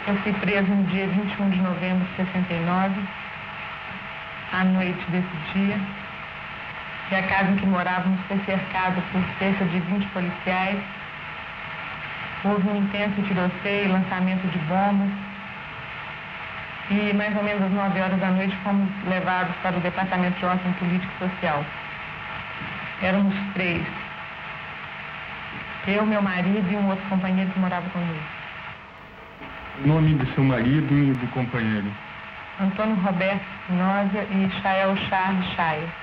Eu fui preso no dia 21 de novembro de 69, à noite desse dia, e a casa em que morávamos foi cercada por cerca de 20 policiais. Houve um intenso tiroteio, lançamento de bombas, e mais ou menos às 9 horas da noite fomos levados para o Departamento de Ordem Política e Social. Éramos 3. Eu, meu marido e um outro companheiro que morava comigo. O nome do seu marido e do companheiro? Antônio Roberto Espinosa e Chael Charles Chaia.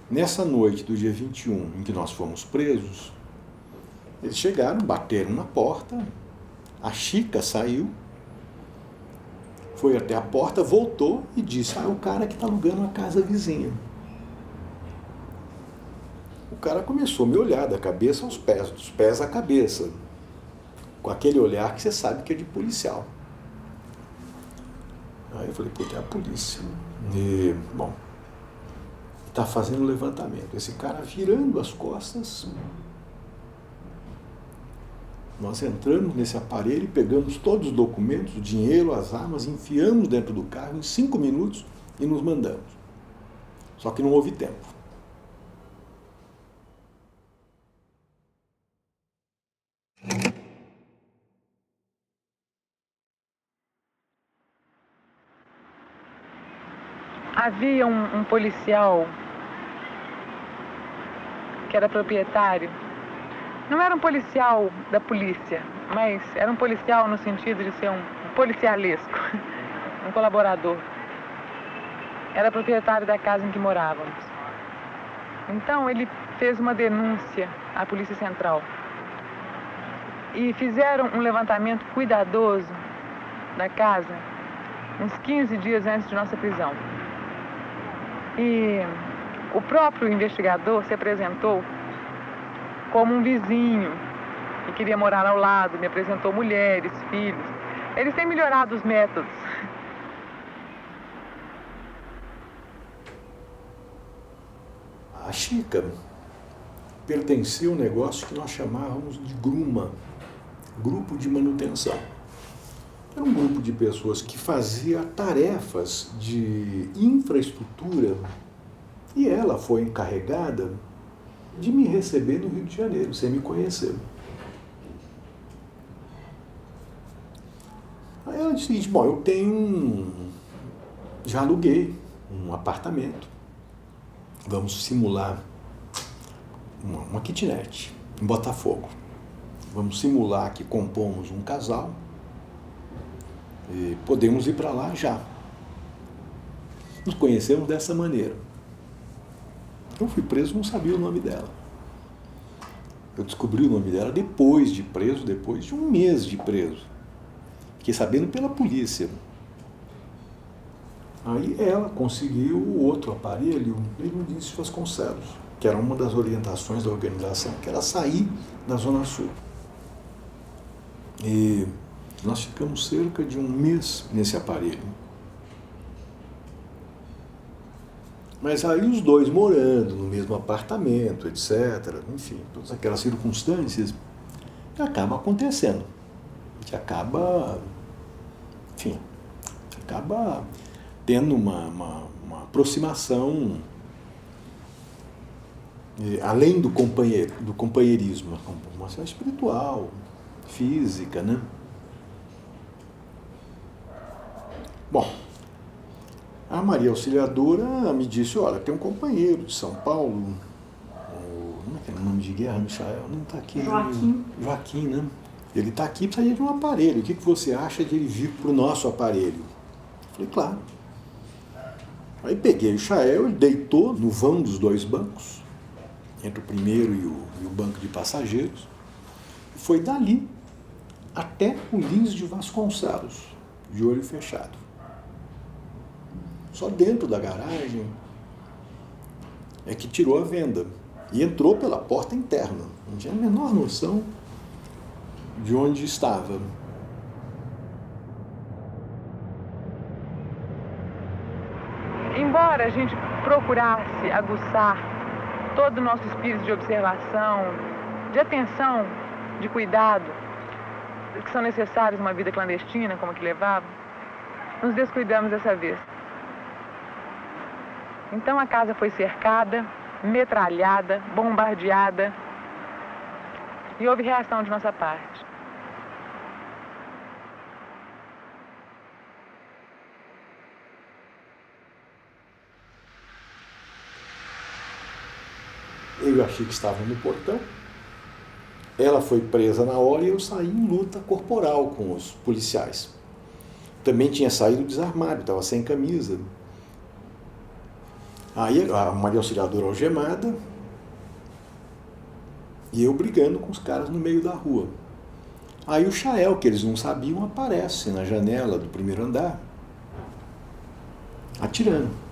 Nessa noite do dia 21, em que nós fomos presos, eles chegaram, bateram na porta, a Chica saiu, foi até a porta, voltou e disse: o cara que está alugando a casa vizinha. O cara começou a me olhar da cabeça aos pés, dos pés à cabeça, com aquele olhar que você sabe que é de policial. Aí eu falei: puta, é a polícia. E, bom, está fazendo o levantamento. Esse cara virando as costas. Nós entramos nesse aparelho e pegamos todos os documentos, o dinheiro, as armas, enfiamos dentro do carro em 5 minutos e nos mandamos. Só que não houve tempo. Havia um policial que era proprietário. Não era um policial da polícia, mas era um policial no sentido de ser um policialesco, um colaborador. Era proprietário da casa em que morávamos. Então ele fez uma denúncia à Polícia Central. E fizeram um levantamento cuidadoso da casa uns 15 dias antes de nossa prisão. E o próprio investigador se apresentou como um vizinho que queria morar ao lado, me apresentou mulheres, filhos. Eles têm melhorado os métodos. A Chica pertencia a um negócio que nós chamávamos de GRUMA, Grupo de Manutenção. Era um grupo de pessoas que fazia tarefas de infraestrutura e ela foi encarregada de me receber no Rio de Janeiro, sem me conhecer. Aí ela disse: bom, eu já aluguei um apartamento, vamos simular uma kitnet em Botafogo. Vamos simular que compomos um casal e podemos ir para lá já. Nos conhecemos dessa maneira. Eu fui preso, não sabia o nome dela. Eu descobri o nome dela depois de preso, depois de um mês de preso. Fiquei sabendo pela polícia. Aí ela conseguiu o outro aparelho, Benedito Vasconcelos, que era uma das orientações da organização, que era sair da Zona Sul. E nós ficamos cerca de um mês nesse aparelho. Mas aí os dois morando no mesmo apartamento, etc., enfim, todas aquelas circunstâncias, acaba acontecendo. A gente acaba, enfim, acaba tendo uma aproximação, além do companheirismo, uma aproximação espiritual, física, né? Bom, a Maria Auxiliadora me disse: olha, tem um companheiro de São Paulo, como é que é o nome de guerra, Michael? Não está aqui. Joaquim. Joaquim, né? Ele está aqui, precisa de um aparelho. O que você acha de ele vir para o nosso aparelho? Falei: claro. Aí peguei o Chael, ele deitou no vão dos 2 bancos, entre o primeiro e o banco de passageiros, e foi dali até o Lins de Vasconcelos, de olho fechado. Só dentro da garagem é que tirou a venda e entrou pela porta interna. Não tinha a menor noção de onde estava. embora a gente procurasse aguçar todo o nosso espírito de observação, de atenção, de cuidado, que são necessários numa vida clandestina, como a que levava, nos descuidamos dessa vez. Então a casa foi cercada, metralhada, bombardeada, e houve reação de nossa parte. Eu achei que estava no portão. Ela foi presa na hora e eu saí em luta corporal com os policiais. Também tinha saído desarmado, estava sem camisa. Aí a Maria Auxiliadora algemada e eu brigando com os caras no meio da rua. Aí o Chael, que eles não sabiam, aparece na janela do primeiro andar, atirando.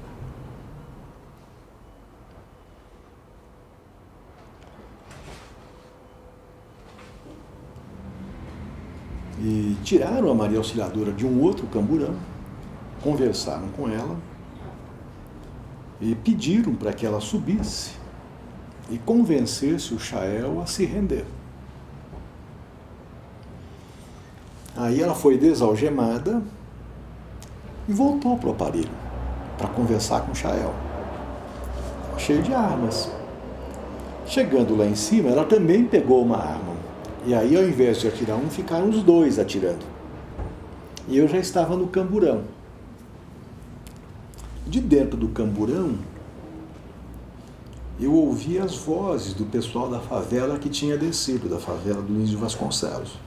E tiraram a Maria Auxiliadora de um outro camburão, conversaram com ela e pediram para que ela subisse e convencesse o Chael a se render. Aí ela foi desalgemada e voltou para o aparelho para conversar com o Chael, cheio de armas. Chegando lá em cima, ela também pegou uma arma. E aí, ao invés de atirar um, ficaram os dois atirando. E eu já estava no camburão. De dentro do camburão, eu ouvi as vozes do pessoal da favela que tinha descido, da favela do Luiz de Vasconcelos.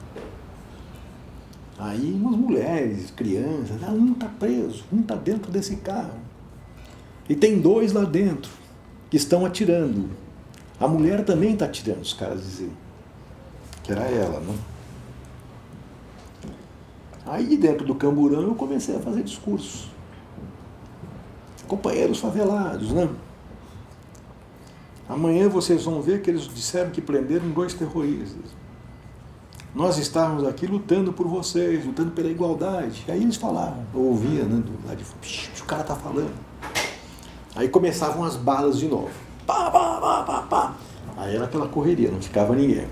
Aí umas mulheres, crianças, um está preso, um está dentro desse carro. E tem dois lá dentro que estão atirando. A mulher também está atirando, os caras diziam. Que era ela, né? Aí dentro do camburão eu comecei a fazer discursos. Companheiros favelados, né? Amanhã vocês vão ver que eles disseram que prenderam 2 terroristas. Nós estávamos aqui lutando por vocês, lutando pela igualdade. Aí eles falavam, eu ouvia, né? Do lado de fora, o cara tá falando. Aí começavam as balas de novo. Pá, pá, pá, pá, pá. Aí era aquela correria, não ficava ninguém.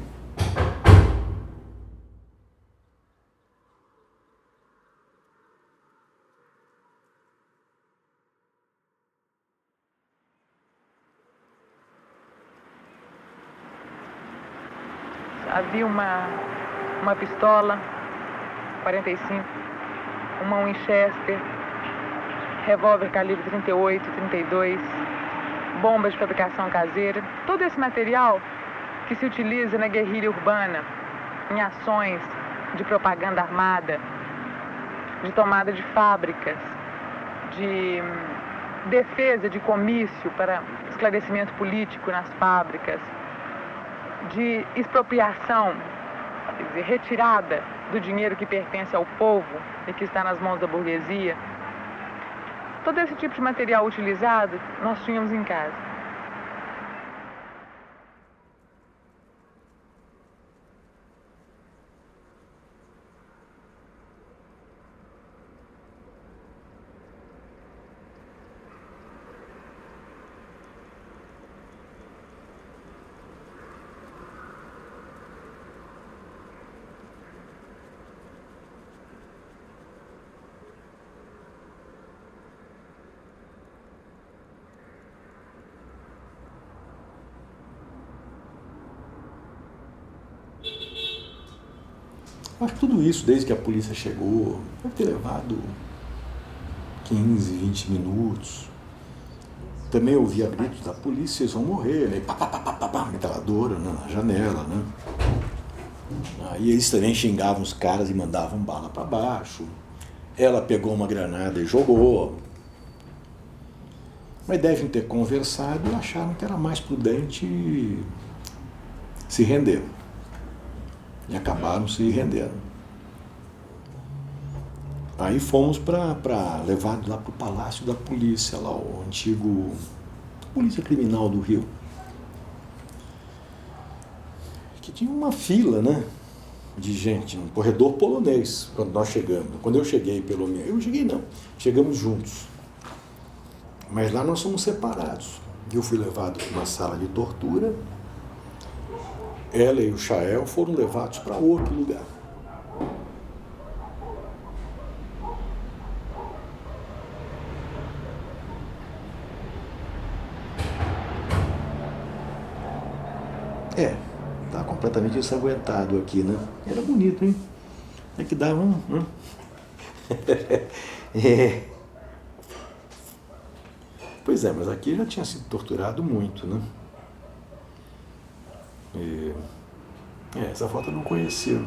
Havia uma pistola 45, uma Winchester, revólver calibre 38, 32, bombas de fabricação caseira. Todo esse material que se utiliza na guerrilha urbana, em ações de propaganda armada, de tomada de fábricas, de defesa de comício para esclarecimento político nas fábricas, de expropriação, quer dizer, retirada do dinheiro que pertence ao povo e que está nas mãos da burguesia. Todo esse tipo de material utilizado nós tínhamos em casa. Acho que tudo isso, desde que a polícia chegou, deve ter levado 15, 20 minutos. Também ouvia gritos da polícia, eles vão morrer, né? Pá, pá, pá, pá, pá, metralhadora na janela, né? Aí eles também xingavam os caras e mandavam bala para baixo. Ela pegou uma granada e jogou. Mas devem ter conversado e acharam que era mais prudente se render. E acabaram se rendendo. Aí fomos levados lá para o Palácio da Polícia, lá o antigo Polícia Criminal do Rio. Que tinha uma fila, né, de gente, um corredor polonês, quando nós chegamos. Quando eu cheguei, chegamos juntos. Mas lá nós somos separados. Eu fui levado para uma sala de tortura, ela e o Chael foram levados para outro lugar. Tá completamente ensanguentado aqui, né? Era bonito, hein? É que dava um... Pois é, mas aqui já tinha sido torturado muito, né? Essa foto eu não conhecia.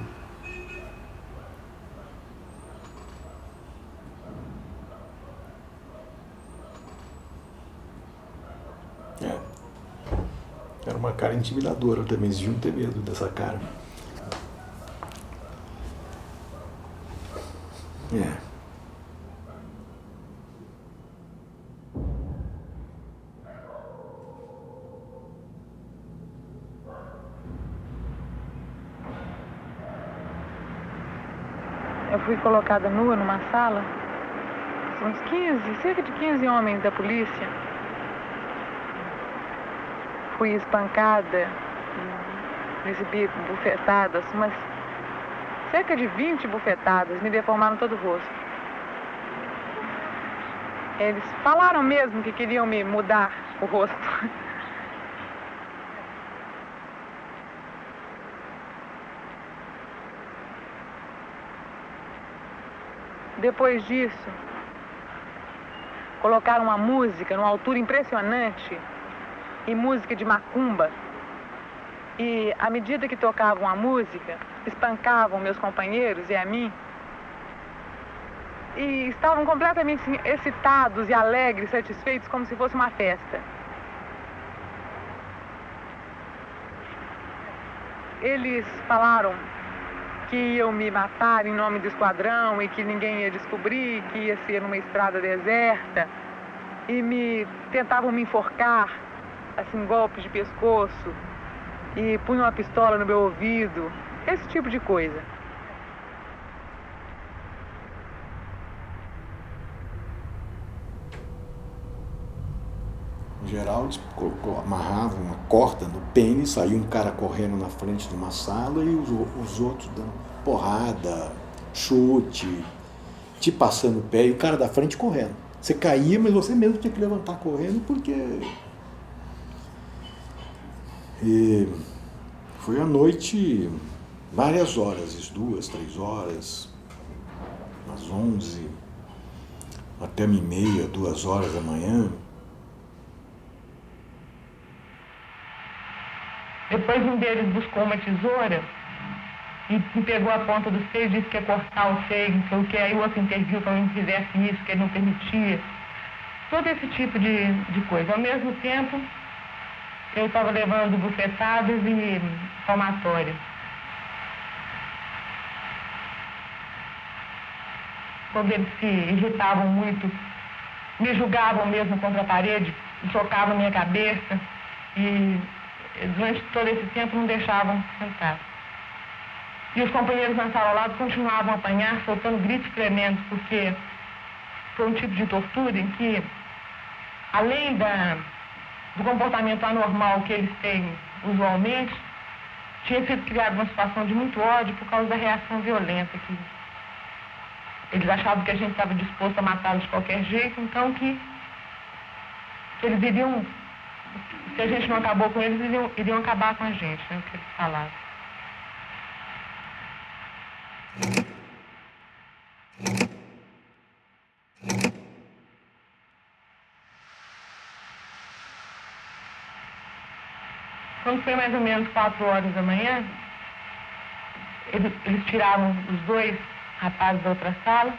Era uma cara intimidadora também, eles deviam ter medo dessa cara. Eu fui colocada nua numa sala, cerca de 15 homens da polícia. Fui espancada, recebi bufetadas, mas cerca de 20 bufetadas, me deformaram todo o rosto. Eles falaram mesmo que queriam me mudar o rosto. Depois disso, colocaram uma música numa altura impressionante, e música de macumba. E à medida que tocavam a música, espancavam meus companheiros e a mim. E estavam completamente excitados e alegres, satisfeitos, como se fosse uma festa. Eles falaram que iam me matar em nome do esquadrão e que ninguém ia descobrir, que ia ser numa estrada deserta. E tentavam me enforcar, assim, golpes de pescoço. E punham uma pistola no meu ouvido. Esse tipo de coisa. Em geral, eles amarravam uma corda no pênis, saiu um cara correndo na frente de uma sala e os outros dando porrada, chute, te passando o pé e o cara da frente correndo. Você caía, mas você mesmo tinha que levantar correndo porque... Foi à noite, várias horas, 2, 3 horas, às 11, até 1h30, 2 horas da manhã. Depois um deles buscou uma tesoura e me pegou a ponta do seio e disse que ia cortar o seio, não sei o que. Aí o outro interviu para mim que fizesse isso, que ele não permitia. Todo esse tipo de coisa. Ao mesmo tempo, eu estava levando bufetadas e palmatória. Quando eles se irritavam muito, me julgavam mesmo contra a parede, socavam minha cabeça e durante todo esse tempo não deixavam sentar. E os companheiros na sala ao lado continuavam a apanhar, soltando gritos tremendos, porque foi um tipo de tortura em que, além do comportamento anormal que eles têm usualmente, tinha sido criada uma situação de muito ódio por causa da reação violenta que eles achavam que a gente estava disposto a matá-los de qualquer jeito, então que eles iriam, se a gente não acabou com eles, iriam acabar com a gente, né, o que eles falavam. Quando foi mais ou menos 4 horas da manhã, eles tiraram os 2 rapazes da outra sala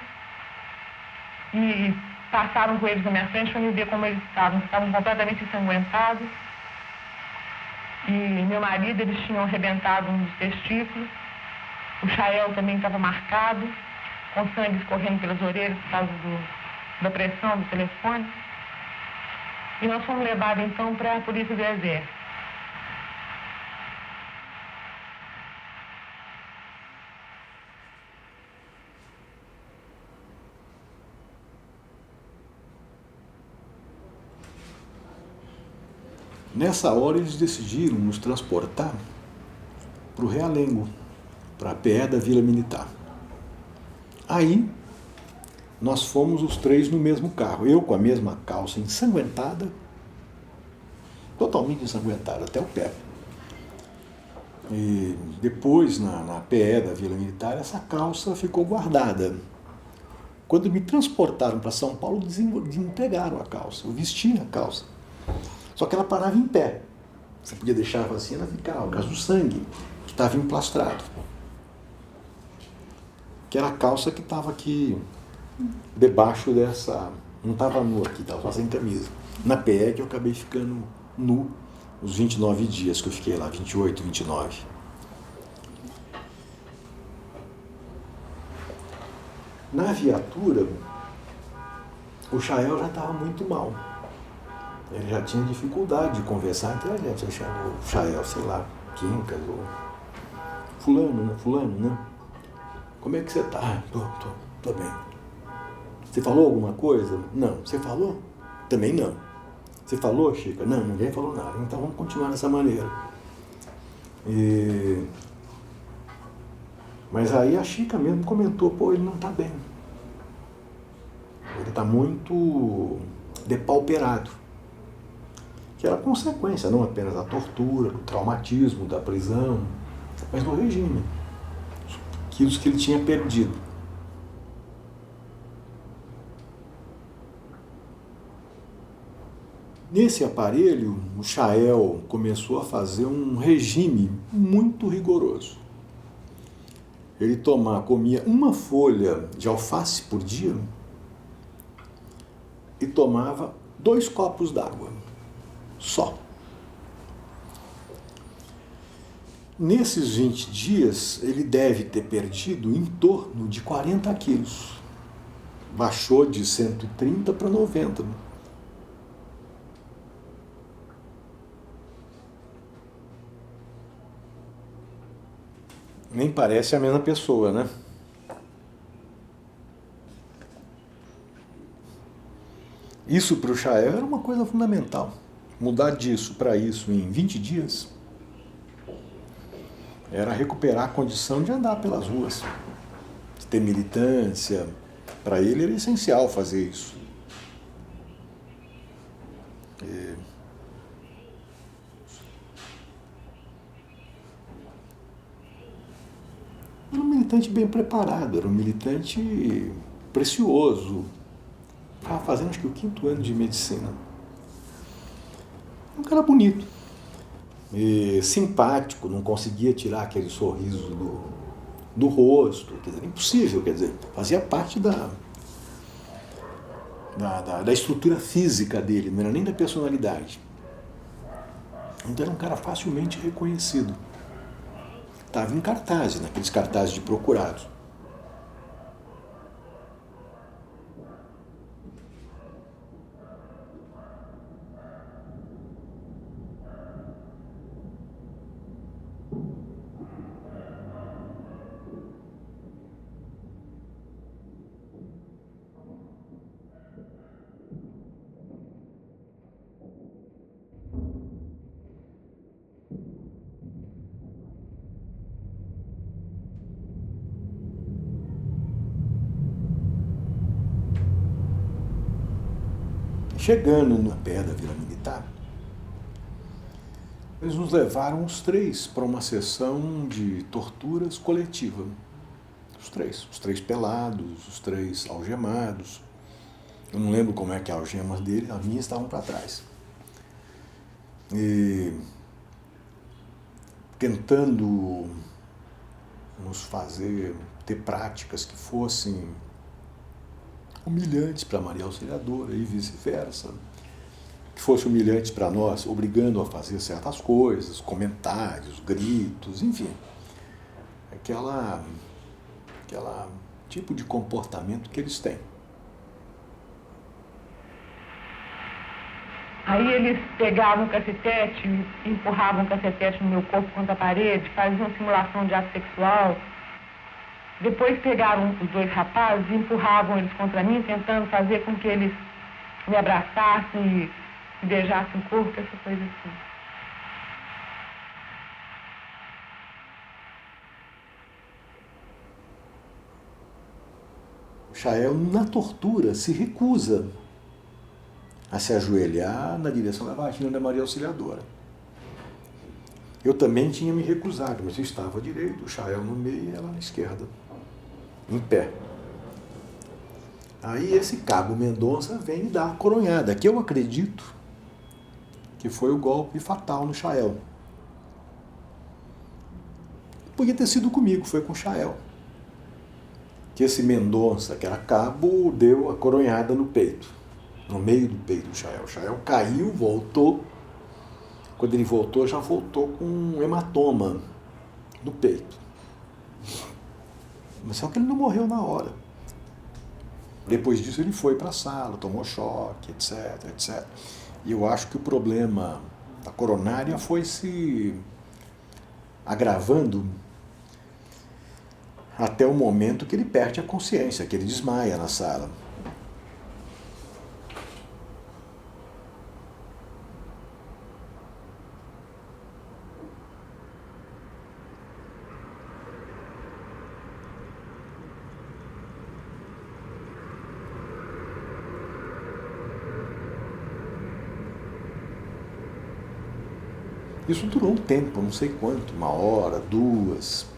e passaram com eles na minha frente para me ver como eles estavam. Estavam completamente ensanguentados. E meu marido, eles tinham arrebentado um dos testículos. O Chael também estava marcado, com sangue escorrendo pelas orelhas por causa da pressão do telefone. E nós fomos levados então para a polícia do exército. Nessa hora eles decidiram nos transportar para o Realengo, para a PE da Vila Militar. Aí nós fomos os três no mesmo carro, eu com a mesma calça ensanguentada, totalmente ensanguentada até o pé. E depois, na PE da Vila Militar, essa calça ficou guardada. Quando me transportaram para São Paulo, desempregaram a calça, eu vesti a calça. Só que ela parava em pé. Você podia deixar assim, ela ficava, por causa do sangue, que estava emplastrado. Que era a calça que estava aqui, debaixo dessa... Não estava nu aqui, estava só sem camisa. Na PE que eu acabei ficando nu os 29 dias que eu fiquei lá, 28, 29. Na viatura, o Chael já estava muito mal. Ele já tinha dificuldade de conversar entre a gente. Eu chamo o Chael, sei lá, Quincas ou fulano, né? Como é que você tá? Tô bem. Você falou alguma coisa? Não. Você falou? Também não. Você falou, Chica? Não, ninguém falou nada. Então vamos continuar dessa maneira. Mas aí a Chica mesmo comentou, pô, ele não tá bem. Ele tá muito depauperado. Que era consequência não apenas da tortura, do traumatismo, da prisão, mas do regime. Quilos que ele tinha perdido. Nesse aparelho, o Chael começou a fazer um regime muito rigoroso. Ele comia uma folha de alface por dia e tomava 2 copos d'água, só. Nesses 20 dias, ele deve ter perdido em torno de 40 quilos. Baixou de 130 para 90. Nem parece a mesma pessoa, né? Isso para o Chael era uma coisa fundamental. Mudar disso para isso em 20 dias era recuperar a condição de andar pelas ruas, de ter militância. Para ele era essencial fazer isso. Era um militante bem preparado, era um militante precioso. Estava fazendo acho que o 5º ano de medicina. Um cara bonito, simpático, não conseguia tirar aquele sorriso do rosto, quer dizer, impossível, quer dizer, fazia parte da estrutura física dele, não era nem da personalidade. Então era um cara facilmente reconhecido. Estava em cartazes, naqueles cartazes de procurados. Chegando na PE da Vila Militar, eles nos levaram os 3 para uma sessão de torturas coletiva. Os 3 pelados, os 3 algemados. Eu não lembro como é que as algemas dele, as minhas estavam para trás. E tentando nos fazer ter práticas que fossem humilhantes para Maria Auxiliadora e vice-versa, que fosse humilhante para nós, obrigando a fazer certas coisas, comentários, gritos, enfim. Aquela tipo de comportamento que eles têm. Aí eles pegavam o cacetete, empurravam o cacetete no meu corpo contra a parede, faziam simulação de ato sexual. Depois pegaram os 2 rapazes e empurravam eles contra mim, tentando fazer com que eles me abraçassem beijasse o corpo, essa coisa assim. O Chael, na tortura, se recusa a se ajoelhar na direção da vagina da Maria Auxiliadora. Eu também tinha me recusado, mas eu estava à direita, o Chael no meio e ela na esquerda, em pé. Aí esse Cabo Mendonça vem e dá a coronhada, que eu acredito que foi o golpe fatal no Chael. Podia ter sido comigo, foi com o Chael. Que esse Mendonça, que era cabo, deu a coronhada no peito, no meio do peito do Chael. O Chael caiu, voltou. Quando ele voltou, já voltou com um hematoma no peito. Mas só que ele não morreu na hora. Depois disso ele foi para a sala, tomou choque, etc, etc. E eu acho que o problema da coronária foi se agravando até o momento que ele perde a consciência, que ele desmaia na sala. Isso durou um tempo, não sei quanto, 1 hora, 2.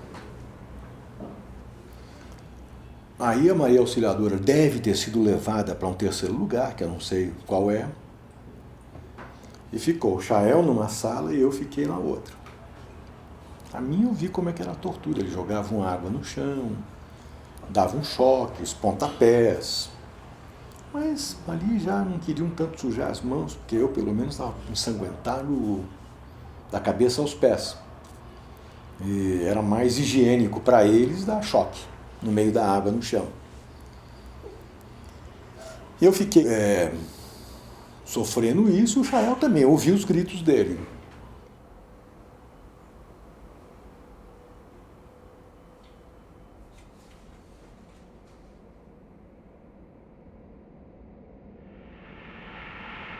Aí a Maria Auxiliadora deve ter sido levada para um terceiro lugar, que eu não sei qual é, e ficou o Chael numa sala e eu fiquei na outra. A mim eu vi como é que era a tortura, eles jogavam água no chão, davam choques, pontapés, mas ali já não queriam tanto sujar as mãos, porque eu pelo menos estava ensanguentado da cabeça aos pés. E era mais higiênico para eles dar choque no meio da água no chão. Eu fiquei sofrendo isso, o Chael também, ouvi os gritos dele.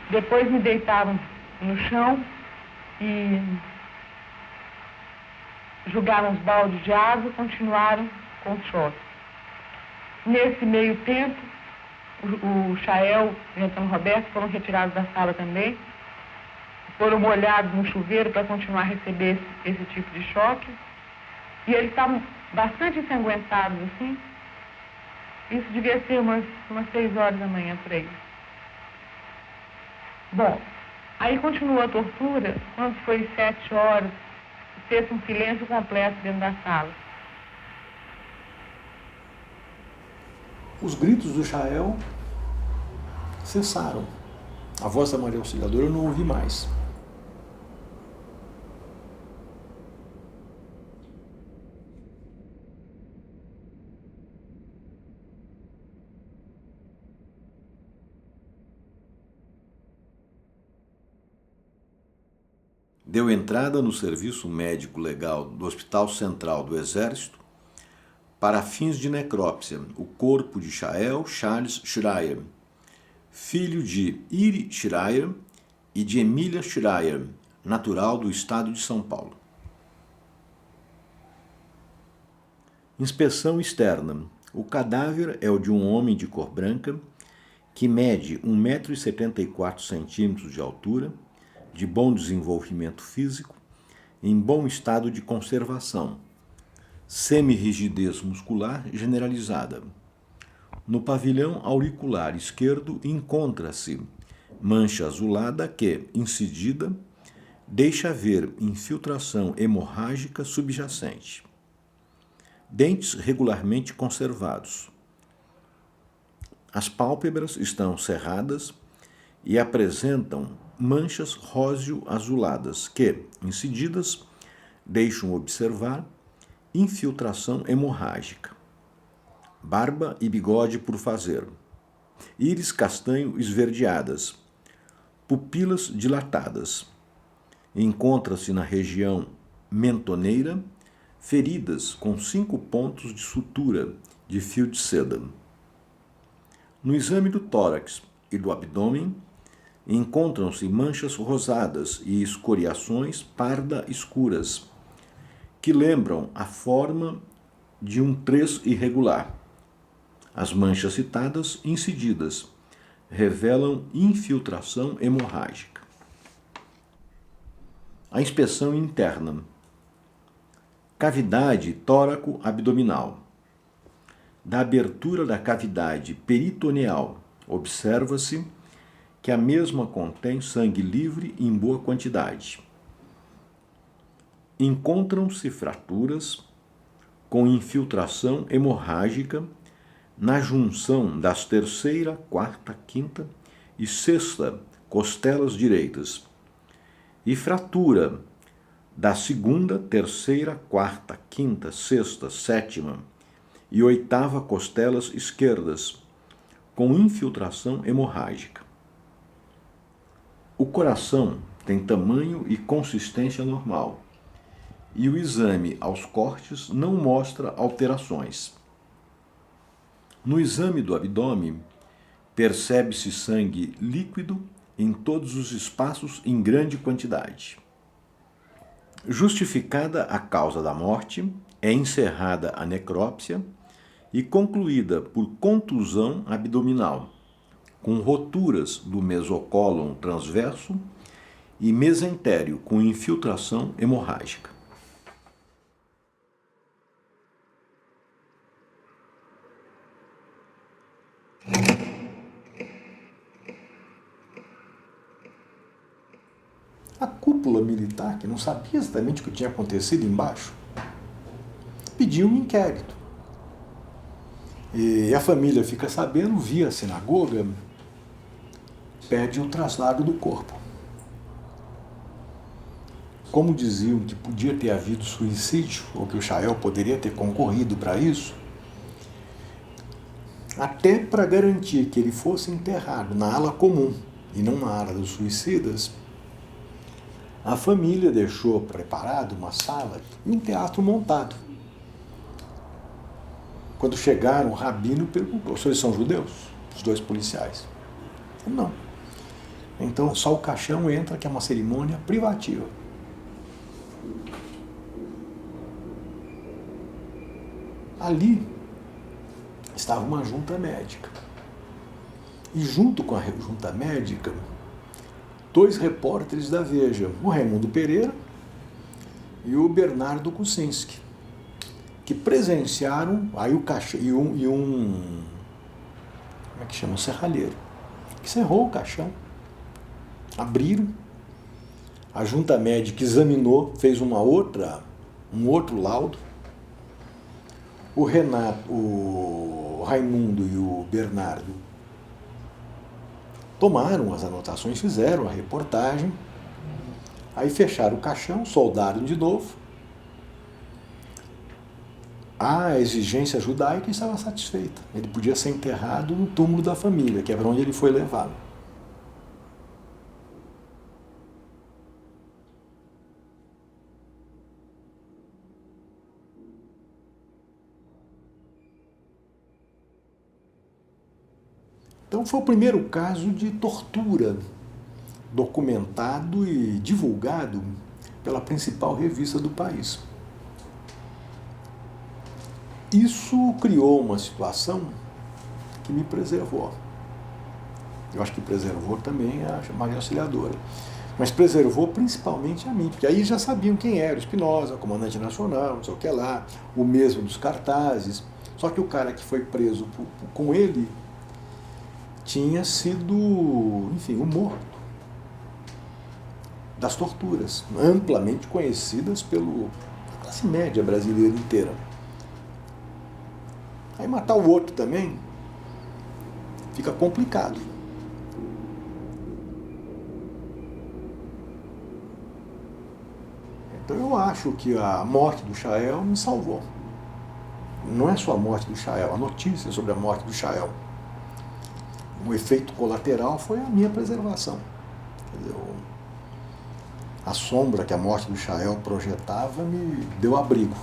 Depois me deitaram no chão e jogaram uns baldes de água e continuaram com o choque. Nesse meio tempo, o Chael e o Antônio Roberto foram retirados da sala também, foram molhados no chuveiro para continuar a receber esse tipo de choque, e eles estavam bastante ensanguentados assim. Isso devia ser umas 6 horas da manhã por aí. Bom, aí continuou a tortura, quando foi 7 horas, fez um silêncio completo dentro da sala. Os gritos do Chael cessaram. A voz da Maria Auxiliadora eu não ouvi mais. Deu entrada no serviço médico legal do Hospital Central do Exército para fins de necrópsia o corpo de Chael Charles Schreier, filho de Iri Schreier e de Emília Schreier, natural do estado de São Paulo. Inspeção externa. O cadáver é o de um homem de cor branca que mede 1,74 m de altura, de bom desenvolvimento físico, em bom estado de conservação, semirrigidez muscular generalizada. No pavilhão auricular esquerdo encontra-se mancha azulada que, incidida, deixa ver infiltração hemorrágica subjacente. Dentes regularmente conservados. As pálpebras estão cerradas e apresentam manchas róseo-azuladas que, incididas, deixam observar infiltração hemorrágica. Barba e bigode por fazer. Íris castanho esverdeadas. Pupilas dilatadas. Encontra-se na região mentoneira feridas com 5 pontos de sutura de fio de seda. No exame do tórax e do abdômen, encontram-se manchas rosadas e escoriações parda escuras, que lembram a forma de um três irregular. As manchas citadas, incididas, revelam infiltração hemorrágica. A inspeção interna. Cavidade tóraco-abdominal. Da abertura da cavidade peritoneal, observa-se que a mesma contém sangue livre em boa quantidade. Encontram-se fraturas com infiltração hemorrágica na junção das terceira, quarta, quinta e sexta costelas direitas, e fratura da segunda, terceira, quarta, quinta, sexta, sétima e oitava costelas esquerdas, com infiltração hemorrágica. O coração tem tamanho e consistência normal, e o exame aos cortes não mostra alterações. No exame do abdômen, percebe-se sangue líquido em todos os espaços em grande quantidade. Justificada a causa da morte, é encerrada a necrópsia e concluída por contusão abdominal, com roturas do mesocólon transverso e mesentério com infiltração hemorrágica. A cúpula militar, que não sabia exatamente o que tinha acontecido embaixo, pediu um inquérito. E a família fica sabendo, via a sinagoga, pede o traslado do corpo. Como diziam que podia ter havido suicídio, ou que o Shael poderia ter concorrido para isso, até para garantir que ele fosse enterrado na ala comum e não na ala dos suicidas, a família deixou preparado uma sala e um teatro montado. Quando chegaram, o rabino perguntou: "Vocês são judeus?" Os dois policiais. Não. Então só o caixão entra, que é uma cerimônia privativa. Ali estava uma junta médica. E junto com a junta médica, dois repórteres da Veja, o Raimundo Pereira e o Bernardo Kucinski, que presenciaram aí o caixão e um como é que chama? Um serralheiro, que serrou o caixão, abriram, a junta médica examinou, fez um outro laudo. O Renato, o Raimundo e o Bernardo tomaram as anotações, fizeram a reportagem, aí fecharam o caixão, soldaram de novo. A exigência judaica estava satisfeita. Ele podia ser enterrado no túmulo da família, que é para onde ele foi levado. Então foi o primeiro caso de tortura documentado e divulgado pela principal revista do país. Isso criou uma situação que me preservou. Eu acho que preservou também a Maria Auxiliadora. Mas preservou principalmente a mim, porque aí já sabiam quem era o Espinosa, comandante nacional, não sei o que lá, o mesmo dos cartazes. Só que o cara que foi preso com ele tinha sido, enfim, o morto das torturas, amplamente conhecidas pela classe média brasileira inteira. Aí matar o outro também fica complicado. Então eu acho que a morte do Shael me salvou. Não é só a morte do Shael, a notícia sobre a morte do Shael. O efeito colateral foi a minha preservação. Quer dizer, a sombra que a morte do Shael projetava me deu abrigo.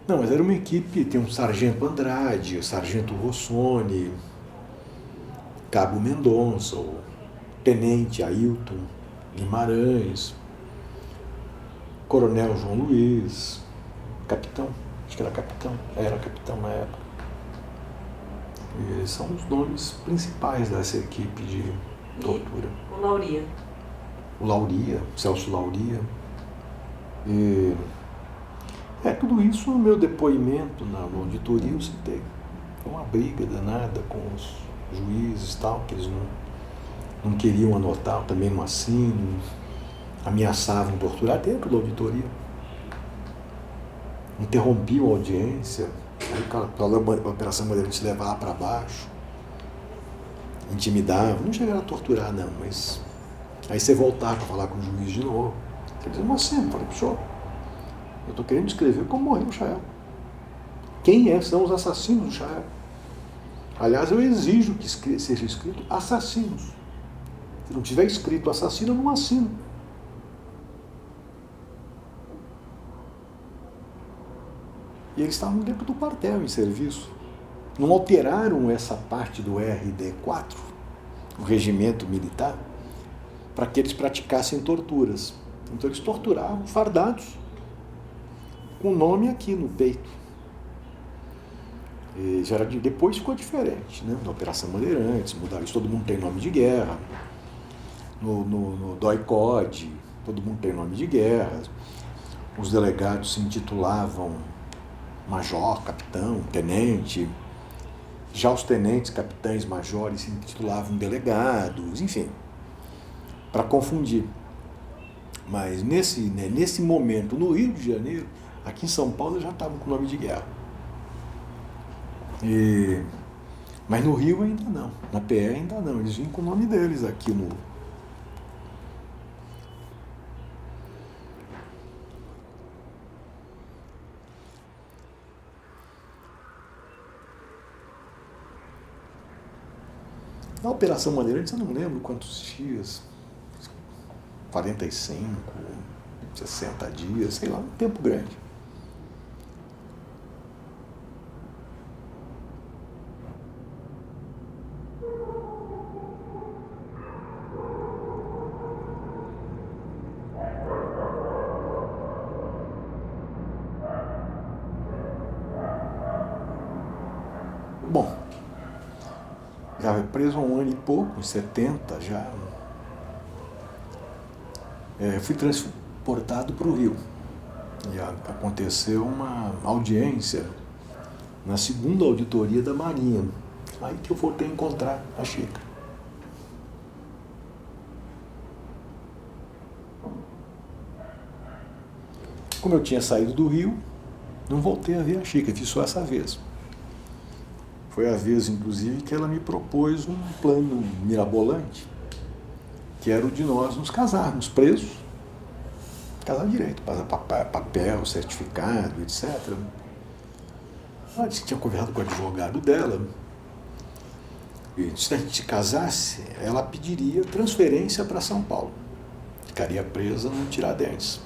Não, mas era uma equipe, tem um sargento Andrade, sargento Rossoni, cabo Mendonça, o tenente Ailton Guimarães, coronel João Luiz, capitão, acho que era capitão na época. E eles são os nomes principais dessa equipe de tortura. O Lauria? O Lauria, Celso Lauria. E tudo isso no meu depoimento na auditoria eu citei. Foi uma briga danada com os juízes e tal, que eles não queriam anotar, eu também não assino, ameaçavam torturar dentro da auditoria. Interrompiam a audiência, aí a Operação Bandeirantes levava para baixo, intimidavam, não chegaram a torturar não, mas aí você voltava para falar com o juiz de novo. Ele dizia, mas assim, eu falei, senhor, eu estou querendo descrever como morreu o Chael. Quem são os assassinos do Chael? Aliás, eu exijo que seja escrito assassinos. Se não tiver escrito assassino, eu não assino. E eles estavam dentro do quartel em serviço. Não alteraram essa parte do RD4, o regimento militar, para que eles praticassem torturas. Então eles torturavam fardados, com o nome aqui no peito. E já era depois ficou diferente, né? Na Operação Bandeirantes, mudaram isso, todo mundo tem nome de guerra. No DOI-CODE, todo mundo tem nome de guerra. Os delegados se intitulavam major, capitão, tenente. Já os tenentes, capitães, majores se intitulavam delegados, enfim, para confundir. Mas nesse momento, no Rio de Janeiro, aqui em São Paulo já estavam com nome de guerra. Mas no Rio ainda não, na PE ainda não, eles vinham com o nome deles aqui no... Na Operação Bandeirantes eu não lembro quantos dias, 45, 60 dias, sei lá, um tempo grande. Bom, já foi preso há um ano e pouco, em 70 já. Fui transportado para o Rio. E aconteceu uma audiência na segunda auditoria da Marinha. Aí que eu voltei a encontrar a Chica. Como eu tinha saído do Rio, não voltei a ver a Chica, fiz só essa vez. Foi a vez, inclusive, que ela me propôs um plano mirabolante, que era o de nós nos casarmos, presos, casar direito, passar papel, certificado, etc. Ela disse que tinha conversado com o advogado dela, e se a gente casasse, ela pediria transferência para São Paulo, ficaria presa no Tiradentes.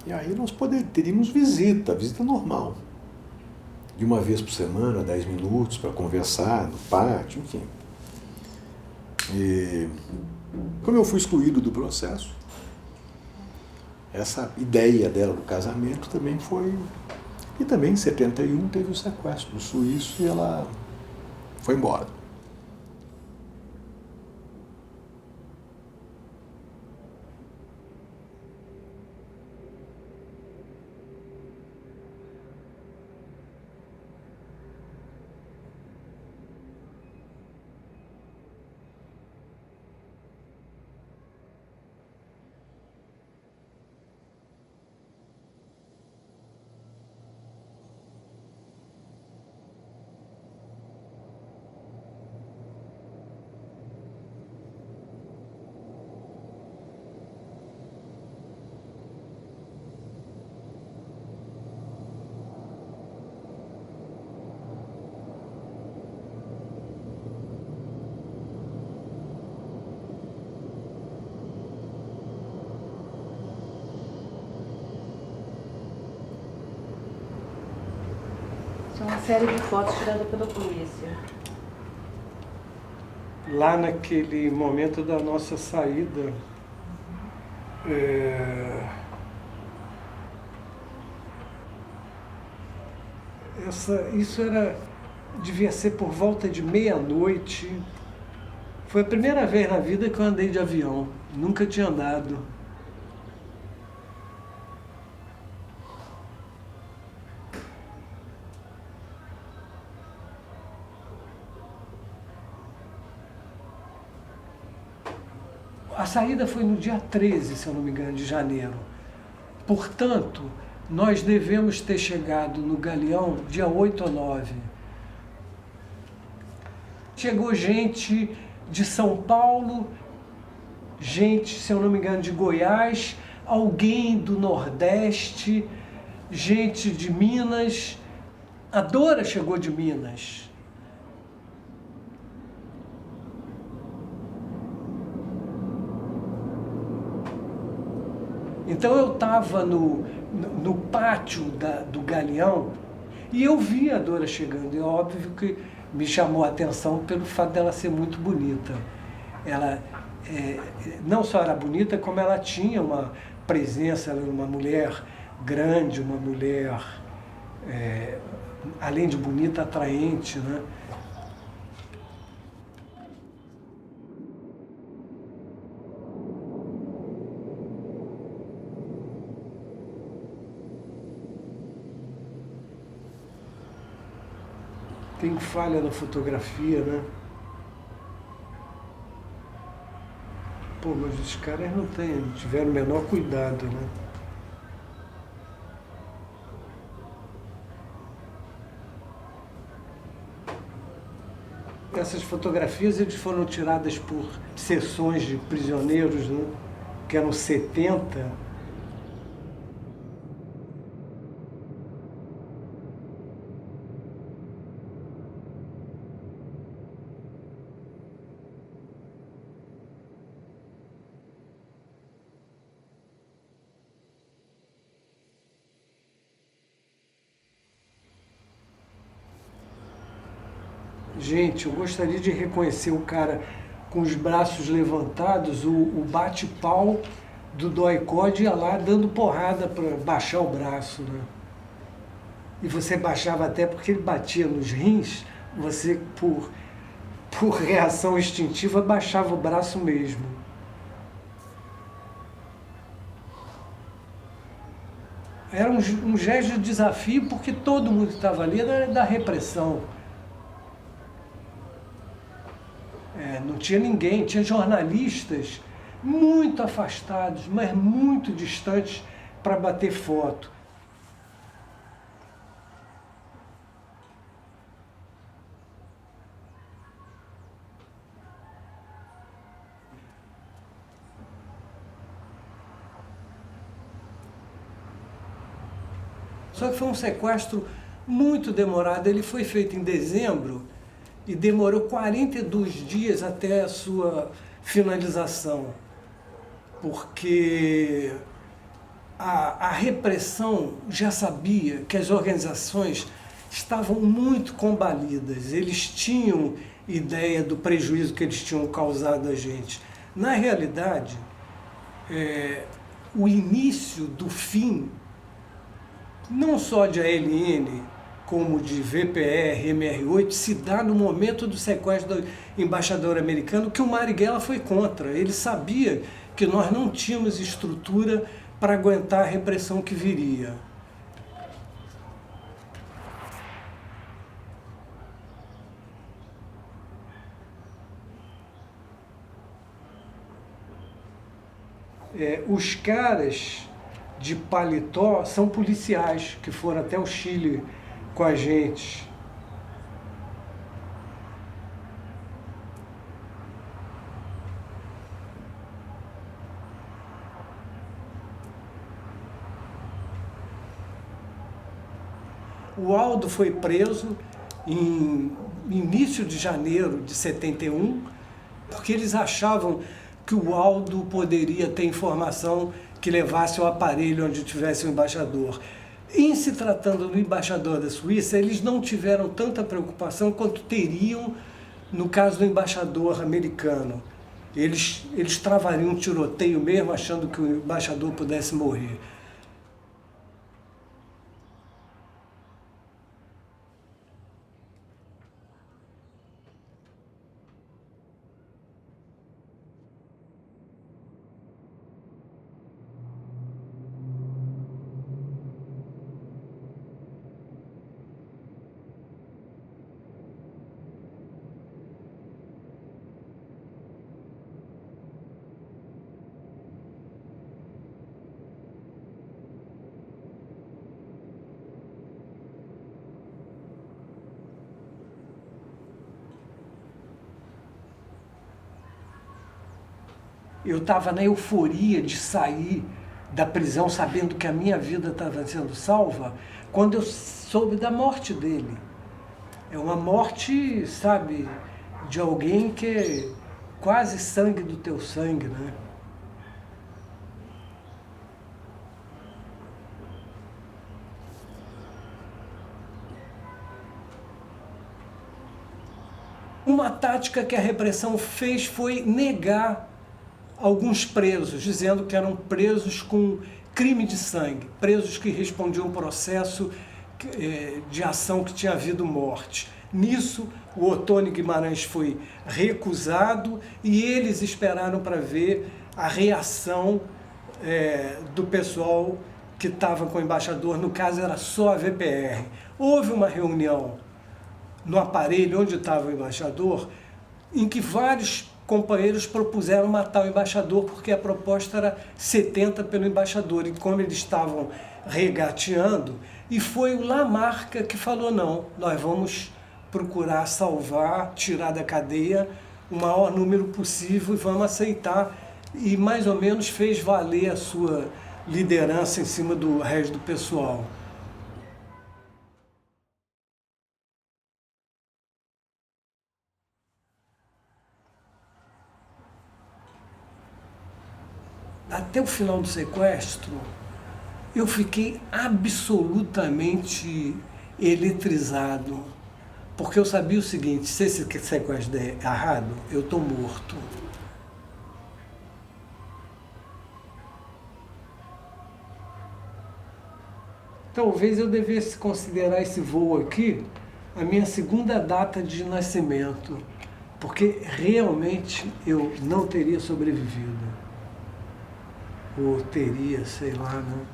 E aí nós teríamos visita normal. De uma vez por semana, 10 minutos, para conversar no pátio, enfim. E como eu fui excluído do processo, essa ideia dela do casamento também foi... E também em 71 teve o sequestro do suíço e ela foi embora. São uma série de fotos tiradas pela polícia. Lá naquele momento da nossa saída, isso devia ser por volta de meia-noite. Foi a primeira vez na vida que eu andei de avião. Nunca tinha andado. A saída foi no dia 13, se eu não me engano, de janeiro. Portanto, nós devemos ter chegado no Galeão dia 8 ou 9. Chegou gente de São Paulo, gente, se eu não me engano, de Goiás, alguém do Nordeste, gente de Minas. A Dora chegou de Minas. Então eu estava no pátio do Galeão e eu vi a Dora chegando. E óbvio que me chamou a atenção pelo fato dela ser muito bonita. Ela não só era bonita, como ela tinha uma presença, ela era uma mulher grande, uma mulher, além de bonita, atraente, né? Tem falha na fotografia, né? Pô, mas os caras não tiveram o menor cuidado, né? Essas fotografias eles foram tiradas por seções de prisioneiros, né? Que eram 70. Gente, eu gostaria de reconhecer o cara com os braços levantados, o bate-pau do Doicode ia lá dando porrada para baixar o braço, né? E você baixava até porque ele batia nos rins, você, por reação instintiva, baixava o braço mesmo. Era um gesto de desafio porque todo mundo que estava ali era da repressão. Não tinha ninguém, tinha jornalistas muito afastados, mas muito distantes para bater foto. Só que foi um sequestro muito demorado, ele foi feito em dezembro, e demorou 42 dias até a sua finalização, porque a repressão já sabia que as organizações estavam muito combalidas, eles tinham ideia do prejuízo que eles tinham causado a gente. Na realidade, o início do fim, não só de ALN, como de VPR, MR8, se dá no momento do sequestro do embaixador americano, que o Marighella foi contra. Ele sabia que nós não tínhamos estrutura para aguentar a repressão que viria. Os caras de paletó são policiais que foram até o Chile com a gente. O Aldo foi preso em início de janeiro de 71, porque eles achavam que o Aldo poderia ter informação que levasse o aparelho onde tivesse o embaixador. Em se tratando do embaixador da Suíça, eles não tiveram tanta preocupação quanto teriam no caso do embaixador americano. Eles travariam um tiroteio mesmo, achando que o embaixador pudesse morrer. Eu estava na euforia de sair da prisão, sabendo que a minha vida estava sendo salva, quando eu soube da morte dele. É uma morte, sabe, de alguém que é quase sangue do teu sangue, né? Uma tática que a repressão fez foi negar alguns presos, dizendo que eram presos com crime de sangue, presos que respondiam a um processo de ação que tinha havido morte. Nisso, o Ottone Guimarães foi recusado e eles esperaram para ver a reação do pessoal que estava com o embaixador, no caso era só a VPR. Houve uma reunião no aparelho onde estava o embaixador, em que vários companheiros propuseram matar o embaixador, porque a proposta era 70 pelo embaixador, e como eles estavam regateando, e foi o Lamarca que falou, não, nós vamos procurar salvar, tirar da cadeia o maior número possível e vamos aceitar, e mais ou menos fez valer a sua liderança em cima do resto do pessoal. Até o final do sequestro, eu fiquei absolutamente eletrizado, porque eu sabia o seguinte, se esse sequestro der errado, eu estou morto. Talvez eu devesse considerar esse voo aqui a minha segunda data de nascimento, porque realmente eu não teria sobrevivido. Ou teria, sei lá, né?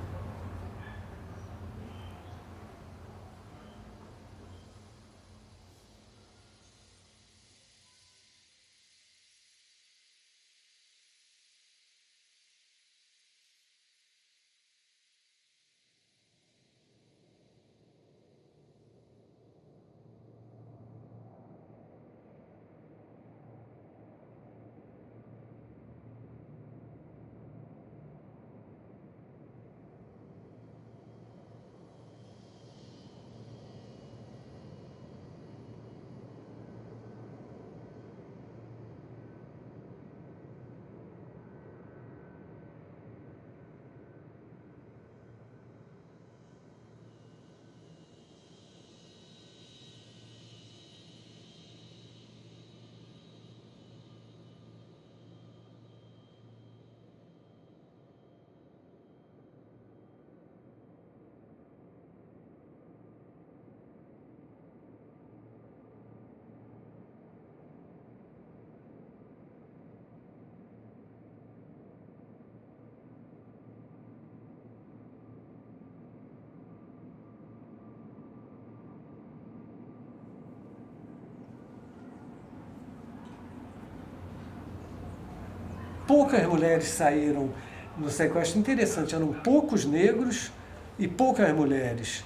Poucas mulheres saíram no sequestro. Interessante, eram poucos negros e poucas mulheres.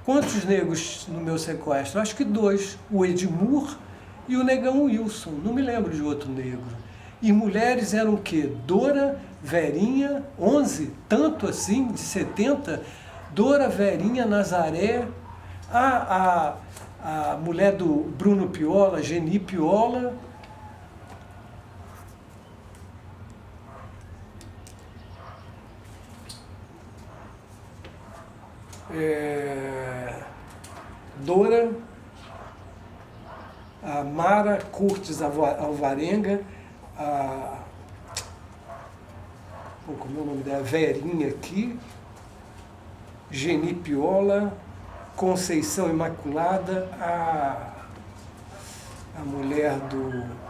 Quantos negros no meu sequestro? Acho que 2, o Edmur e o Negão Wilson, não me lembro de outro negro. E mulheres eram o quê? Dora, Verinha, 11, tanto assim, de 70, Dora, Verinha, Nazaré, a mulher do Bruno Piola, Geni Piola, Dora, a Mara Curtis Alvarenga, como é o nome dela? Verinha aqui, Geni Piola, Conceição Imaculada, a mulher do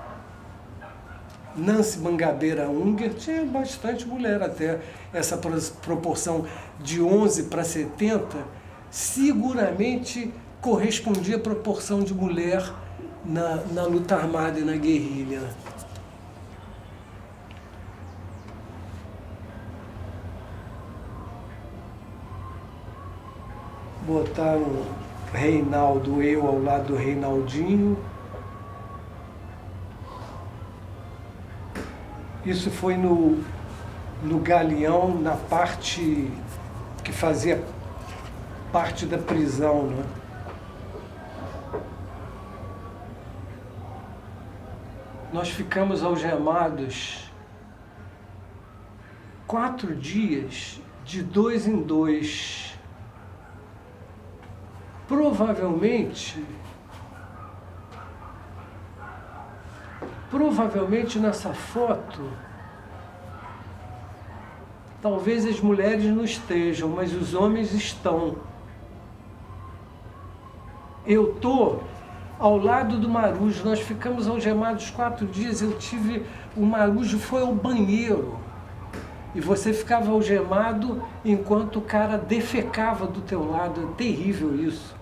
Nancy Mangabeira Unger, tinha bastante mulher até. Essa proporção de 11 para 70 seguramente correspondia à proporção de mulher na luta armada e na guerrilha. Botaram Reinaldo, eu ao lado do Reinaldinho. Isso foi no Galeão, na parte que fazia parte da prisão, né? Nós ficamos algemados 4 dias, de 2 em 2. Provavelmente nessa foto, talvez as mulheres não estejam, mas os homens estão. Eu estou ao lado do Marujo, nós ficamos algemados 4 dias, o Marujo foi ao banheiro. E você ficava algemado enquanto o cara defecava do teu lado. É terrível isso.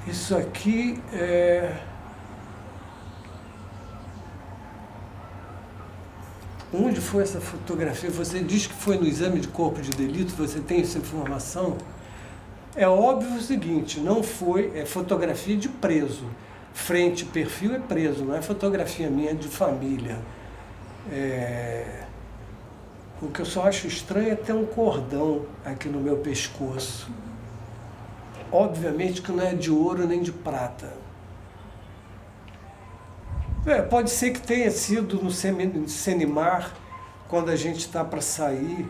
Isso aqui é... Onde foi essa fotografia? Você diz que foi no exame de corpo de delito, você tem essa informação? É óbvio o seguinte, não foi, é fotografia de preso. Frente e perfil é preso, não é fotografia minha de família. O que eu só acho estranho é ter um cordão aqui no meu pescoço. Obviamente que não é de ouro nem de prata. Pode ser que tenha sido no Senimar, quando a gente está para sair.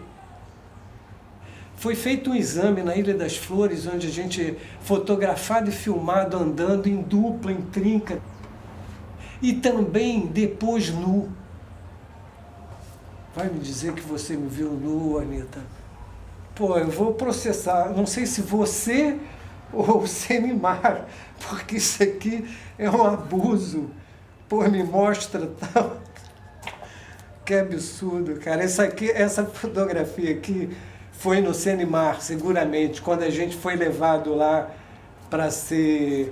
Foi feito um exame na Ilha das Flores, onde a gente fotografado e filmado andando em dupla, em trinca. E também depois nu. Vai me dizer que você me viu nu, Anitta? Pô, eu vou processar. Não sei se você ou o Senimar, porque isso aqui é um abuso. Pô, me mostra tal. Que absurdo, cara. Essa fotografia aqui foi no Senimar, seguramente, quando a gente foi levado lá para ser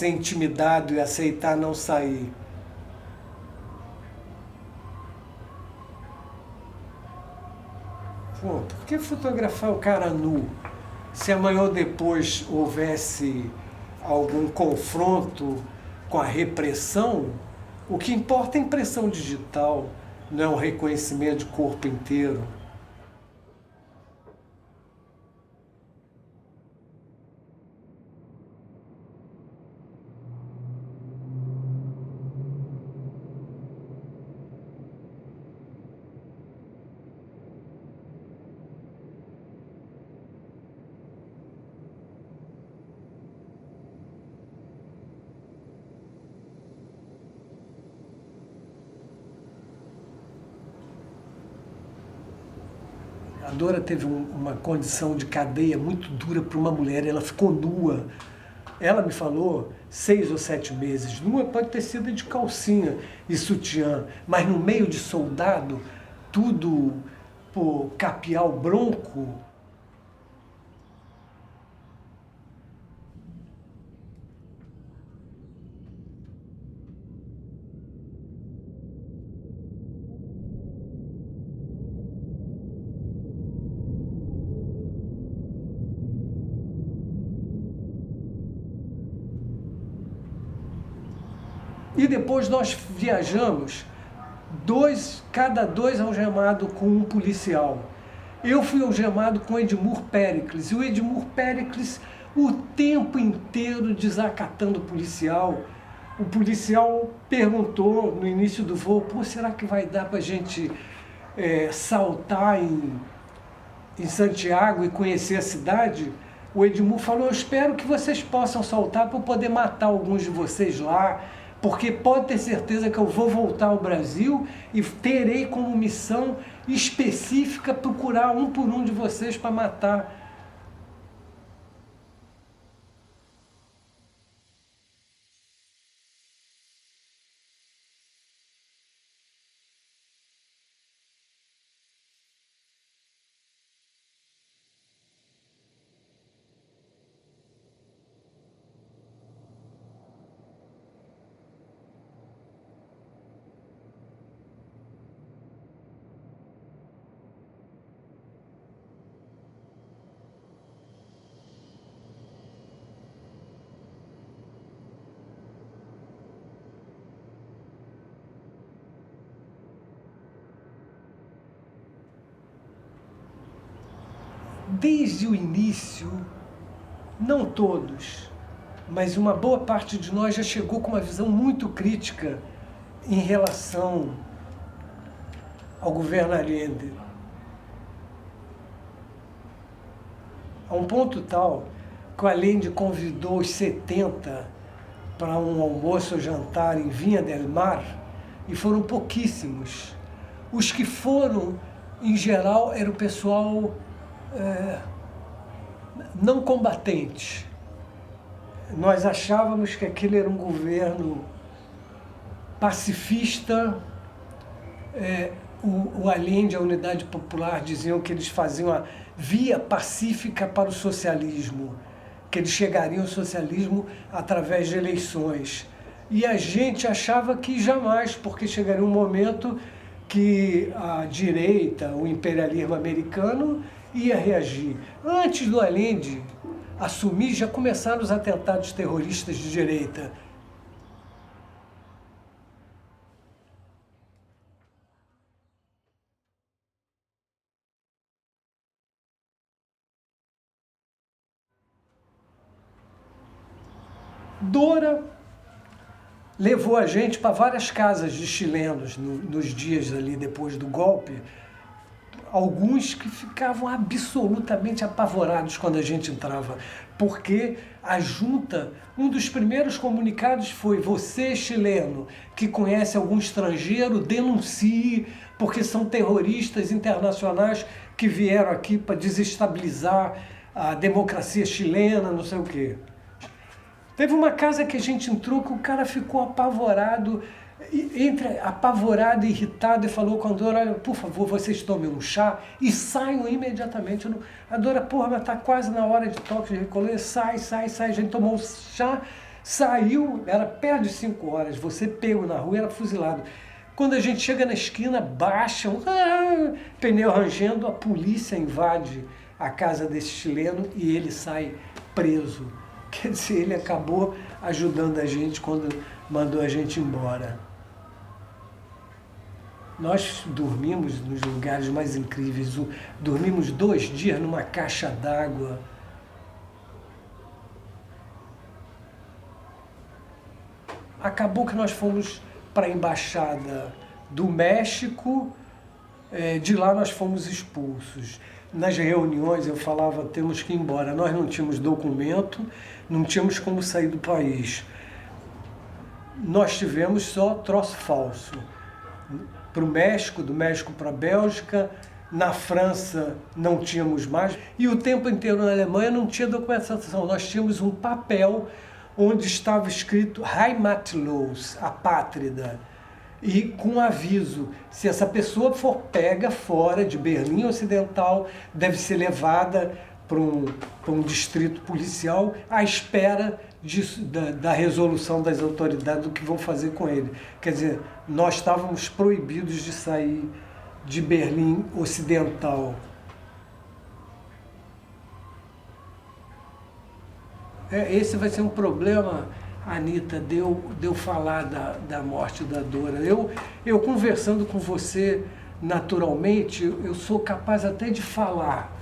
intimidado e aceitar não sair. Pô, por que fotografar o cara nu? Se amanhã ou depois houvesse algum confronto com a repressão, o que importa é a impressão digital, não é um reconhecimento de corpo inteiro. A Dora teve uma condição de cadeia muito dura para uma mulher, ela ficou nua. Ela me falou 6 ou 7 meses. Nua pode ter sido de calcinha e sutiã, mas no meio de soldado, tudo por capial bronco. E depois nós viajamos, cada dois algemados com um policial. Eu fui algemado com Edmur Péricles, e o Edmur Péricles o tempo inteiro desacatando o policial. O policial perguntou no início do voo, pô, será que vai dar para a gente saltar em Santiago e conhecer a cidade? O Edmur falou, eu espero que vocês possam saltar para eu poder matar alguns de vocês lá, porque pode ter certeza que eu vou voltar ao Brasil e terei como missão específica procurar um por um de vocês para matar. Desde o início, não todos, mas uma boa parte de nós já chegou com uma visão muito crítica em relação ao governo Allende. A um ponto tal que o Allende convidou os 70 para um almoço ou jantar em Vinha del Mar e foram pouquíssimos. Os que foram, em geral, era o pessoal não combatente. Nós achávamos que aquele era um governo pacifista. O Allende, a Unidade Popular, diziam que eles faziam a via pacífica para o socialismo, que eles chegariam ao socialismo através de eleições. E a gente achava que jamais, porque chegaria um momento que a direita, o imperialismo americano, ia reagir. Antes do Allende assumir, já começaram os atentados terroristas de direita. Dora levou a gente para várias casas de chilenos nos dias ali depois do golpe. Alguns que ficavam absolutamente apavorados quando a gente entrava, porque a junta, um dos primeiros comunicados foi: você, chileno, que conhece algum estrangeiro, denuncie, porque são terroristas internacionais que vieram aqui para desestabilizar a democracia chilena, não sei o quê. Teve uma casa que a gente entrou que o cara ficou apavorado, apavorado e irritado, e falou com a Dora: olha, por favor, vocês tomem um chá e saiam imediatamente. A Dora, porra, mas tá quase na hora de toque de recolher, sai, a gente tomou um chá, saiu, era perto de 5 horas, você pego na rua, era fuzilado. Quando a gente chega na esquina, baixam, pneu rangendo, a polícia invade a casa desse chileno e ele sai preso. Quer dizer, ele acabou ajudando a gente quando mandou a gente embora. Nós dormimos nos lugares mais incríveis. Dormimos 2 dias numa caixa d'água. Acabou que nós fomos para a Embaixada do México, de lá nós fomos expulsos. Nas reuniões eu falava: temos que ir embora. Nós não tínhamos documento, não tínhamos como sair do país. Nós tivemos só troço falso. Para o México, do México para a Bélgica, na França não tínhamos mais. E o tempo inteiro na Alemanha não tinha documentação. Nós tínhamos um papel onde estava escrito Heimatlos, apátrida. E com um aviso: se essa pessoa for pega fora de Berlim Ocidental, deve ser levada para um distrito policial à espera da resolução das autoridades do que vão fazer com ele. Quer dizer, nós estávamos proibidos de sair de Berlim Ocidental. Esse vai ser um problema Anitta, de eu falar da morte da Dora. Eu conversando com você naturalmente, eu sou capaz até de falar,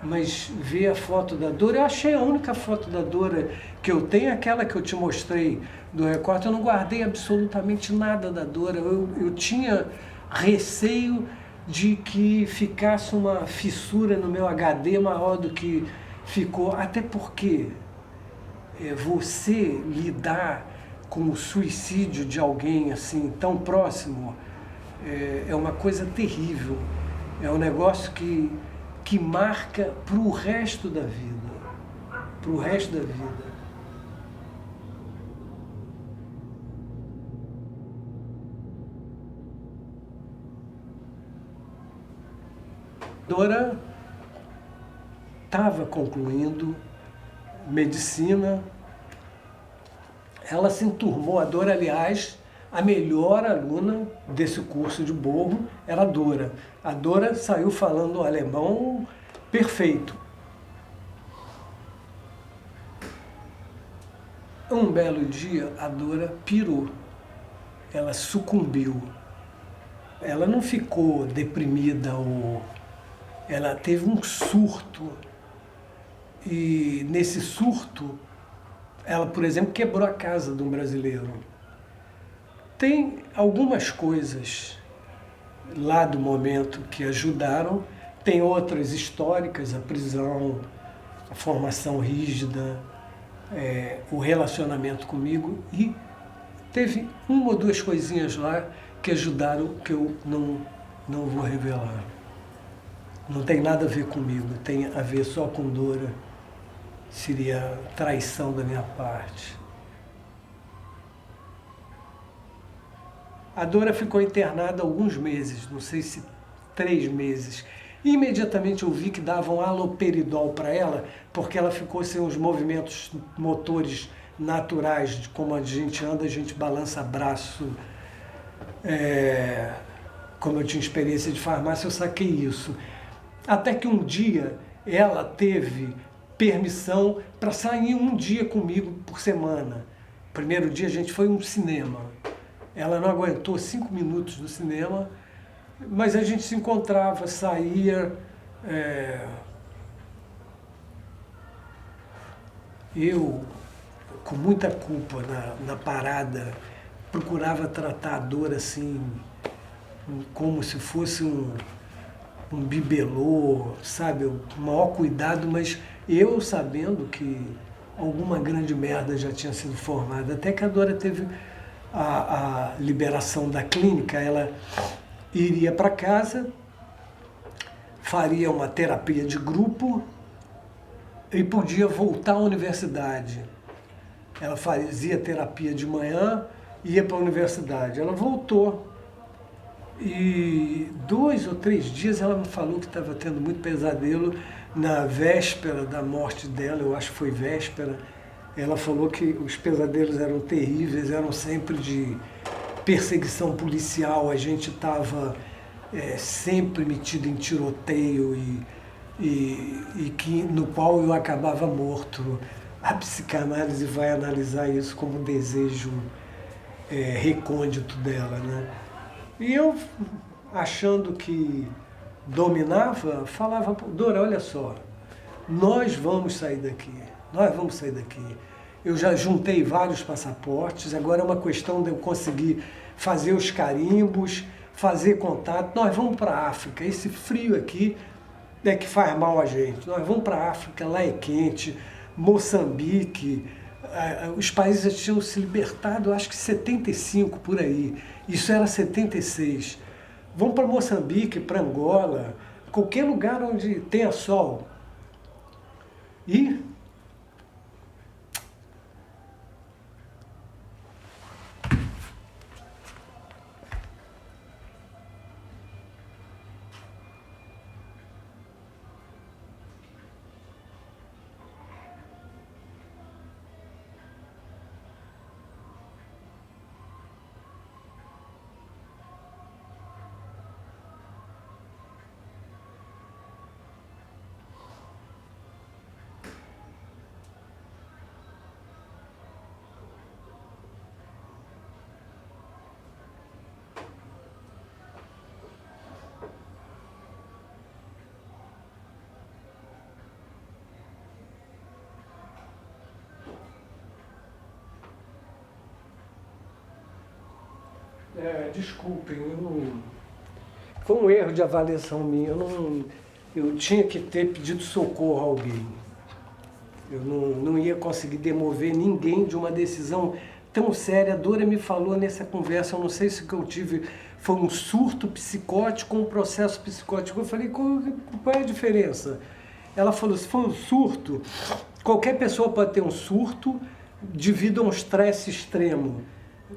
mas ver a foto da Dora, eu achei a única foto da Dora que eu tenho, aquela que eu te mostrei do recorte. Eu não guardei absolutamente nada da Dora. Eu tinha receio de que ficasse uma fissura no meu HD maior do que ficou, até porque você lidar com o suicídio de alguém assim tão próximo é uma coisa terrível, é um negócio que marca para o resto da vida, para o resto da vida. Dora estava concluindo medicina, ela se enturmou, a Dora, aliás, a melhor aluna desse curso de Borro era a Dora. A Dora saiu falando alemão perfeito. Um belo dia, a Dora pirou, ela sucumbiu. Ela não ficou deprimida, ela teve um surto. E nesse surto, ela, por exemplo, quebrou a casa de um brasileiro. Tem algumas coisas lá do momento que ajudaram, tem outras históricas, a prisão, a formação rígida, o relacionamento comigo, e teve uma ou duas coisinhas lá que ajudaram, que eu não vou revelar. Não tem nada a ver comigo, tem a ver só com Dora. Seria traição da minha parte. A Dora ficou internada alguns meses, não sei se 3 meses. Imediatamente eu vi que davam haloperidol para ela, porque ela ficou sem os movimentos motores naturais, de como a gente anda, a gente balança braço. Como eu tinha experiência de farmácia, eu saquei isso. Até que um dia ela teve permissão para sair um dia comigo por semana. Primeiro dia a gente foi a um cinema. Ela não aguentou 5 minutos no cinema, mas a gente se encontrava, saía. Eu, com muita culpa na parada, procurava tratar a Dora assim, como se fosse um bibelô, sabe? O maior cuidado, mas eu sabendo que alguma grande merda já tinha sido formada. Até que a Dora teve a liberação da clínica, ela iria para casa, faria uma terapia de grupo e podia voltar à universidade. Ela fazia terapia de manhã e ia para a universidade. Ela voltou. E 2 ou 3 dias ela me falou que estava tendo muito pesadelo na véspera da morte dela, eu acho que foi véspera. Ela falou que os pesadelos eram terríveis, eram sempre de perseguição policial, a gente estava sempre metido em tiroteio no qual eu acabava morto. A psicanálise vai analisar isso como um desejo recôndito dela, né? E eu, achando que dominava, falava, Dora, olha só, nós vamos sair daqui. Eu já juntei vários passaportes, agora é uma questão de eu conseguir fazer os carimbos, fazer contato. Nós vamos para a África, esse frio aqui é que faz mal a gente. Nós vamos para a África, lá é quente, Moçambique, os países já tinham se libertado, acho que 75 por aí, isso era 76. Vamos para Moçambique, para Angola, qualquer lugar onde tenha sol. E Desculpem, foi um erro de avaliação minha. Eu tinha que ter pedido socorro a alguém. Eu não ia conseguir demover ninguém de uma decisão tão séria. A Dora me falou nessa conversa, eu não sei se o que eu tive foi um surto psicótico ou um processo psicótico. Eu falei, qual é a diferença? Ela falou, se for um surto, qualquer pessoa pode ter um surto devido a um estresse extremo.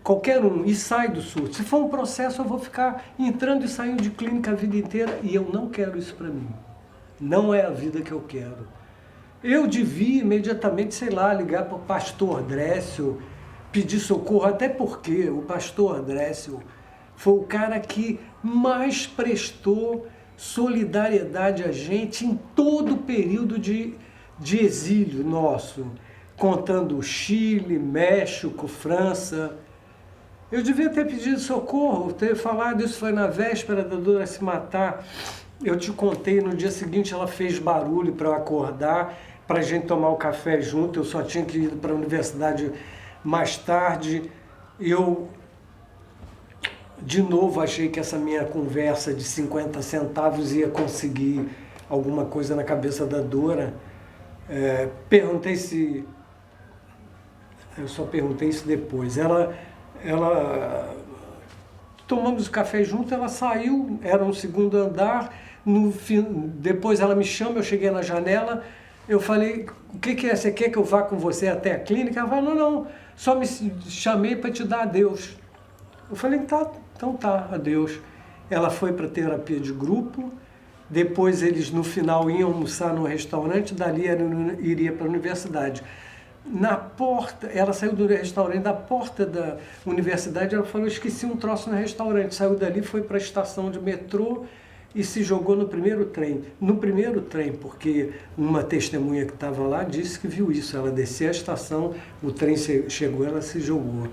Qualquer um, e sai do surto. Se for um processo, eu vou ficar entrando e saindo de clínica a vida inteira e eu não quero isso para mim. Não é a vida que eu quero. Eu devia imediatamente, sei lá, ligar para o pastor Drécio, pedir socorro, até porque o pastor Drécio foi o cara que mais prestou solidariedade a gente em todo o período de exílio nosso, contando Chile, México, França. Eu devia ter pedido socorro, ter falado, isso foi na véspera da Dora se matar. Eu te contei, no dia seguinte ela fez barulho para eu acordar, para a gente tomar o café junto. Eu só tinha que ir para a universidade mais tarde. Eu, de novo, achei que essa minha conversa de 50 centavos ia conseguir alguma coisa na cabeça da Dora. Perguntei se... Eu só perguntei isso depois. Ela tomamos o café junto, ela saiu, era um segundo andar, depois ela me chama, eu cheguei na janela, eu falei, o que é? Você quer que eu vá com você até a clínica? Ela falou, não, só me chamei para te dar adeus. Eu falei, tá, então tá, adeus. Ela foi para terapia de grupo, depois eles no final iam almoçar no restaurante, dali iria para a universidade. Na porta, ela saiu do restaurante, da porta da universidade, ela falou, esqueci um troço no restaurante, saiu dali, foi para a estação de metrô e se jogou no primeiro trem. No primeiro trem, porque uma testemunha que estava lá disse que viu isso, ela desceu a estação, o trem chegou, ela se jogou.